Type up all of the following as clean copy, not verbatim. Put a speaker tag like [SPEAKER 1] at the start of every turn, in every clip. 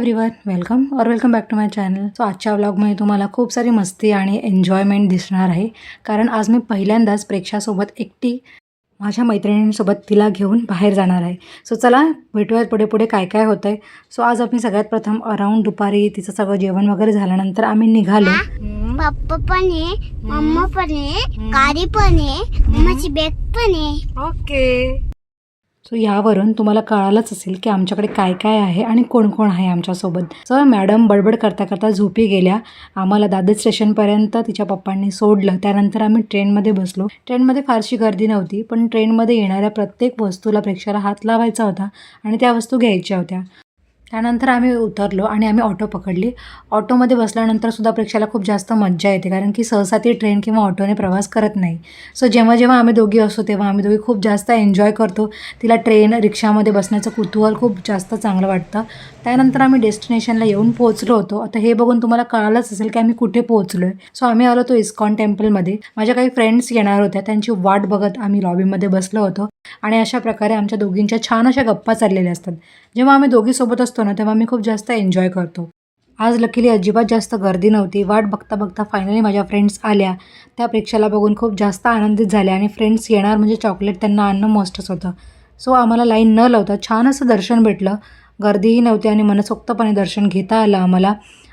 [SPEAKER 1] Everyone, welcome back to my channel. So आजच्या व्लॉगमध्ये तुम्हाला खूप सारी मस्ती आणि एन्जॉयमेंट दिसणार आहे, कारण आज मी पहिल्यांदाच प्रेक्षासोबत एकटी माझ्या मैत्रिणींसोबत तिला घेऊन बाहेर जाणार आहे। सो चला भेटूयात पुढे पुढे काय काय होतं आहे। सो आज आम्ही सगळ्यात प्रथम अराउंड दुपारी तिचं सगळं जेवण वगैरे झाल्यानंतर आम्ही निघालो।
[SPEAKER 2] पप्पा पण आहे, मम्मा पण आहे, कारी पण आहे, मम्माची बॅग पण आहे।
[SPEAKER 1] ओके, सो यावरून तुम्हाला कळालंच असेल की आमच्याकडे काय काय आहे आणि कोण कोण आहे आमच्यासोबत। सो मॅडम बडबड करता करता झोपी गेल्या। आम्हाला दादर स्टेशनपर्यंत तिच्या पप्पांनी सोडलं। त्यानंतर आम्ही ट्रेनमध्ये बसलो। ट्रेनमध्ये फारशी गर्दी नव्हती, पण ट्रेनमध्ये येणाऱ्या प्रत्येक वस्तूला प्रेक्षकाला हात लावायचा होता आणि त्या वस्तू घ्यायच्या होत्या। त्यानंतर आम्ही उतरलो आणि आम्ही ऑटो पकडली। ऑटोमध्ये बसल्यानंतर सुद्धा प्रेक्षकाला खूप जास्त मज्जा येते, कारण की सहसा ती ट्रेन किंवा ऑटोने प्रवास करत नाही। सो जेव्हा जेव्हा आम्ही दोघी असतो तेव्हा आम्ही दोघी खूप जास्त एन्जॉय करतो। तिला ट्रेन रिक्षामध्ये बसण्याचं कुतूहल खूप जास्त चांगलं वाटतं। त्यानंतर आम्ही डेस्टिनेशनला येऊन पोहोचलो होतो। आता हे बघून तुम्हाला कळालंच असेल की आम्ही कुठे पोहोचलो आहे। सो आम्ही आलो तो इस्कॉन टेम्पलमध्ये। माझ्या काही फ्रेंड्स येणार होत्या, त्यांची वाट बघत आम्ही लॉबीमध्ये बसलो होतो आणि अशा प्रकारे आमच्या दोघींच्या छान अशा गप्पा चाललेल्या असतात। जेव्हा आम्ही दोघी सोबत असतो ना, तेव्हा आम्ही खूप जास्त एन्जॉय करतो। आज लकीली अजिबात जास्त गर्दी नव्हती। वाट बघता बघता फायनली माझ्या फ्रेंड्स आल्या। त्या प्रेक्षाला बघून खूप जास्त आनंदित झाल्या आणि फ्रेंड्स येणार म्हणजे चॉकलेट त्यांना आणणं मस्टच होतं। सो आम्हाला लाईन न लावता छान असं दर्शन भेटलं। गर्दीही नव्हती आणि मनसोक्तपणे दर्शन घेता आलं आम्हाला।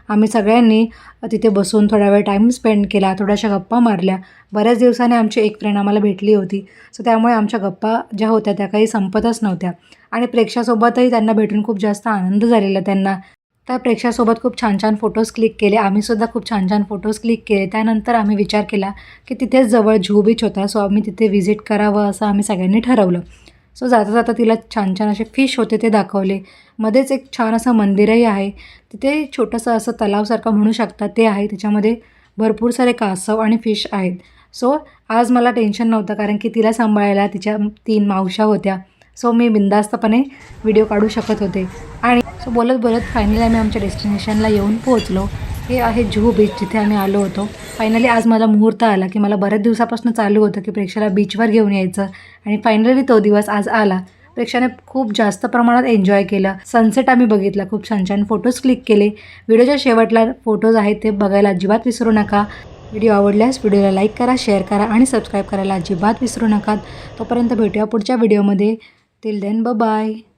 [SPEAKER 1] आम्ही सगळ्यांनी तिथे बसून थोडा वेळ टाईम स्पेंड केला, थोड्याशा गप्पा मारल्या। बऱ्याच दिवसाने आमची एक फ्रेंड आम्हाला भेटली होती। सो त्यामुळे आमच्या गप्पा ज्या होत्या त्या काही संपतच नव्हत्या आणि प्रेक्षासोबतही त्यांना भेटून खूप जास्त आनंद झालेला त्यांना। त्या प्रेक्षासोबत खूप छान छान फोटोज क्लिक केले। आम्हीसुद्धा खूप छान छान फोटोज क्लिक केले। त्यानंतर आम्ही विचार केला की तिथेच जवळ जुहू बीच होता, सो आम्ही तिथे व्हिजिट करावं असं आम्ही सगळ्यांनी ठरवलं। सो जाता जाता तिला छान छान असे फिश होते ते दाखवले। मध्येच एक छान असं मंदिरही आहे, तिथे छोटंसं असं तलावसारखं म्हणू शकता ते आहे। त्याच्यामध्ये भरपूर सारे कासव आणि फिश आहेत। सो आज मला टेन्शन नव्हतं, कारण की तिला सांभाळायला तिच्या 3 मावश्या होत्या। सो मी बिंदास्तपणे व्हिडिओ काढू शकत होते। आणि सो बोलत बोलत फायनली आम्ही आमच्या डेस्टिनेशनला येऊन पोहोचलो। हे आहे जुहू बीच, जिथे आम्ही आलो होतो। फायनली आज मला मुहूर्त आला की मला बऱ्याच दिवसापासून चालू होतं की प्रेक्षाला बीचवर घेऊन यायचं, आणि फायनली तो दिवस आज आला। प्रेक्षाने खूप जास्त प्रमाणात एन्जॉय केलं। सनसेट आम्ही बघितला, खूप छान छान फोटोज क्लिक केले। व्हिडिओच्या शेवटला फोटोज आहेत ते बघायला अजिबात विसरू नका। व्हिडिओ आवडल्यास व्हिडिओला लाईक करा, शेअर करा आणि सबस्क्राईब करायला अजिबात विसरू नका। तोपर्यंत भेटूया पुढच्या व्हिडिओमध्ये। Till then bye bye.